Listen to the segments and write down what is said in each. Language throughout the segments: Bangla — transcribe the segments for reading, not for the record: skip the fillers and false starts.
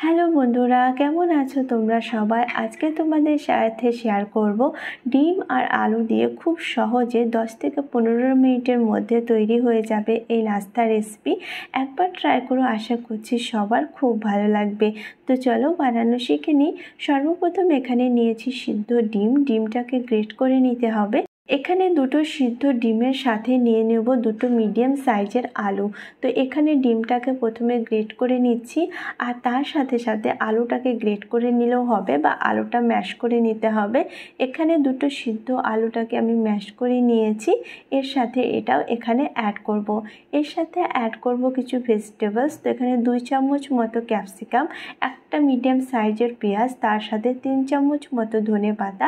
হ্যালো বন্ধুরা, কেমন আছো তোমরা সবাই? আজকে তোমাদের সাথে শেয়ার করব ডিম আর আলু দিয়ে খুব সহজে 10 থেকে 15 মিনিটের মধ্যে তৈরি হয়ে যাবে এই নাস্তা রেসিপি। একবার ট্রাই করো, আশা করছি সবার খুব ভালো লাগবে। তো চলো বানানো শিখে নিই। সর্বপ্রথম এখানে নিয়েছি সিদ্ধ ডিম। ডিমটাকে গ্রেট করে নিতে হবে। এখানে দুটো সিদ্ধ ডিমের সাথে নিয়ে নেব দুটো মিডিয়াম সাইজের আলু। তো এখানে ডিমটাকে প্রথমে গ্রেট করে নিচ্ছি, আর তার সাথে সাথে আলুটাকে গ্রেট করে নিলেও হবে বা আলুটা ম্যাশ করে নিতে হবে। এখানে দুটো সিদ্ধ আলুটাকে আমি ম্যাশ করে নিয়েছি। এর সাথে এটাও এখানে অ্যাড করব। এর সাথে অ্যাড করব কিছু ভেজিটেবলস। তো এখানে 2 চামচ মতো ক্যাপসিকাম, একটা মিডিয়াম সাইজের পেঁয়াজ, তার সাথে 3 চামচ মতো ধনেপাতা,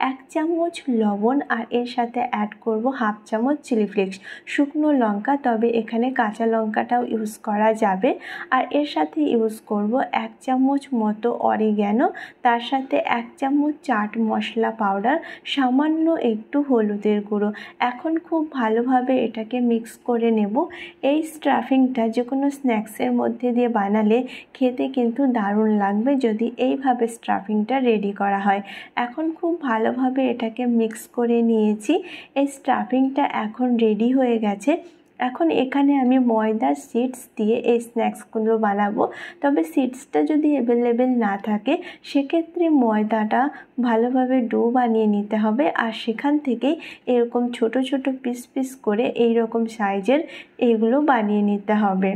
1 চামচ লবণ, আর এর সাথে অ্যাড করব হাফ চামচ চিলি ফ্লেক্স, শুকনো লঙ্কা, তবে এখানে কাঁচা লঙ্কাটাও ইউজ করা যাবে। আর এর সাথে ইউজ করব 1 চামচ মতো অরিগ্যানো, তার সাথে 1 চামচ চাট মশলা পাউডার, সামান্য একটু হলুদের গুঁড়ো। এখন খুব ভালোভাবে এটাকে মিক্স করে নেব। এই স্টাফিংটা যে কোনো স্ন্যাক্সের মধ্যে দিয়ে বানালে খেতে কিন্তু দারুণ লাগবে যদি এইভাবে স্টাফিংটা রেডি করা হয়। এখন খুব ভালোভাবে এটাকে মিক্স করে নিয়েছি। এই স্টাফিংটা এখন রেডি হয়ে গেছে। এখন এখানে আমি ময়দার সিডস দিয়ে এই স্ন্যাক্সগুলো বানাবো। তবে সিডসটা যদি অ্যাভেলেবেল না থাকে সেক্ষেত্রে ময়দাটা ভালোভাবে ডো বানিয়ে নিতে হবে, আর সেখান থেকেই এরকম ছোট ছোট পিস পিস করে এই রকম সাইজের এইগুলো বানিয়ে নিতে হবে।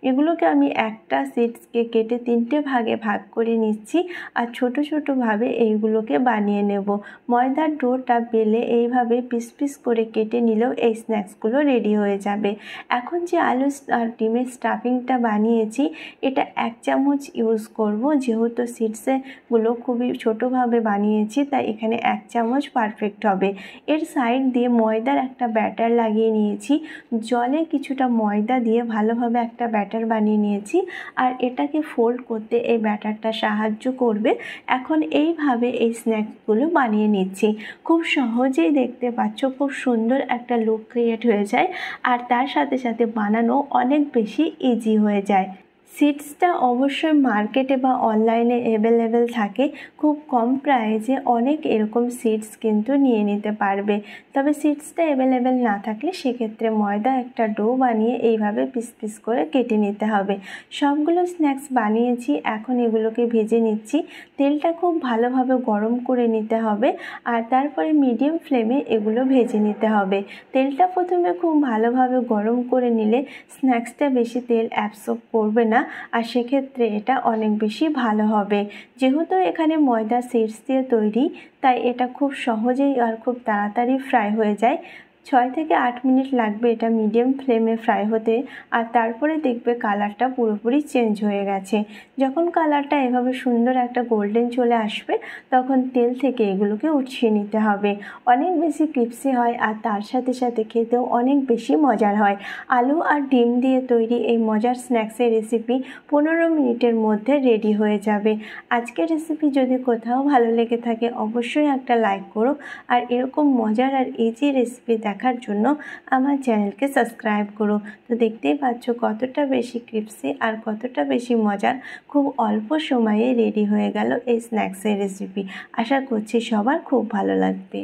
এগুলোকে আমি একটা সিডসকে কেটে 3টে ভাগে ভাগ করে নিচ্ছি, আর ছোট ছোটোভাবে এইগুলোকে বানিয়ে নেব। ময়দার ডোটা বেলে এইভাবে পিস পিস করে কেটে নিলেও এই স্ন্যাক্সগুলো রেডি হয়ে যাবে। এখন যে আলু আর ডিমের স্টাফিংটা বানিয়েছি এটা 1 চামচ ইউজ করব, যেহেতু সিডসগুলো খুবই ছোটোভাবে বানিয়েছি তাই এখানে 1 চামচ পারফেক্ট হবে। এর সাইড দিয়ে ময়দার একটা ব্যাটার লাগিয়ে নিয়েছি। জলে কিছুটা ময়দা দিয়ে ভালোভাবে একটা ব্যাটার বানিয়ে নিয়েছি, আর এটাকে ফোল্ড করতে এই ব্যাটারটা সাহায্য করবে। এখন এইভাবে এই স্ন্যাক্সগুলো বানিয়ে নিচ্ছি। খুব সহজেই দেখতে পাচ্ছ খুব সুন্দর একটা লুক ক্রিয়েট হয়ে যায়, আর তার সাথে সাথে বানানো অনেক বেশি ইজি হয়ে যায়। সিডসটা অবশ্যই মার্কেটে বা অনলাইনে অ্যাভেলেবেল থাকে। খুব কম প্রাইসে অনেক এরকম সিডস কিন্তু নিয়ে নিতে পারবে। তবে সিডসটা অ্যাভেলেবেল না থাকলে সেক্ষেত্রে ময়দা একটা ডো বানিয়ে এইভাবে পিস পিস করে কেটে নিতে হবে। সবগুলো স্ন্যাক্স বানিয়েছি, এখন এগুলোকে ভেজে নিচ্ছি। তেলটা খুব ভালোভাবে গরম করে নিতে হবে, আর তারপরে মিডিয়াম ফ্লেমে এগুলো ভেজে নিতে হবে। তেলটা প্রথমে খুব ভালোভাবে গরম করে নিলে স্ন্যাক্সটা বেশি তেল অ্যাবসর্ব করবে না, আর সেক্ষেত্রে এটা অনেক বেশি ভালো হবে। যেহেতু এখানে ময়দা সিডস দিয়ে তৈরি তাই এটা খুব সহজেই আর খুব তাড়াতাড়ি ফ্রাই হয়ে যায়। 6 থেকে 8 মিনিট লাগবে এটা মিডিয়াম ফ্লেমে ফ্রাই হতে, আর তারপরে দেখবে কালারটা পুরোপুরি চেঞ্জ হয়ে গেছে। যখন কালারটা এভাবে সুন্দর একটা গোল্ডেন চলে আসবে তখন তেল থেকে এগুলোকে উঠিয়ে নিতে হবে। অনেক বেশি ক্রিস্পি হয়, আর তার সাথে সাথে খেতেও অনেক বেশি মজার হয়। আলু আর ডিম দিয়ে তৈরি এই মজার স্ন্যাক্সের রেসিপি 15 মিনিটের মধ্যে রেডি হয়ে যাবে। আজকের রেসিপি যদি কোথাও ভালো লেগে থাকে অবশ্যই একটা লাইক করো, আর এরকম মজার আর ইজি রেসিপি দেখার জন্য আমার চ্যানেলকে সাবস্ক্রাইব করো। তো দেখতেই পাচ্ছ কতটা বেশি ক্রিস্পি আর কতটা বেশি মজার। খুব অল্প সময়ে রেডি হয়ে গেল এই স্ন্যাক্সের রেসিপি। আশা করছি সবার খুব ভালো লাগবে।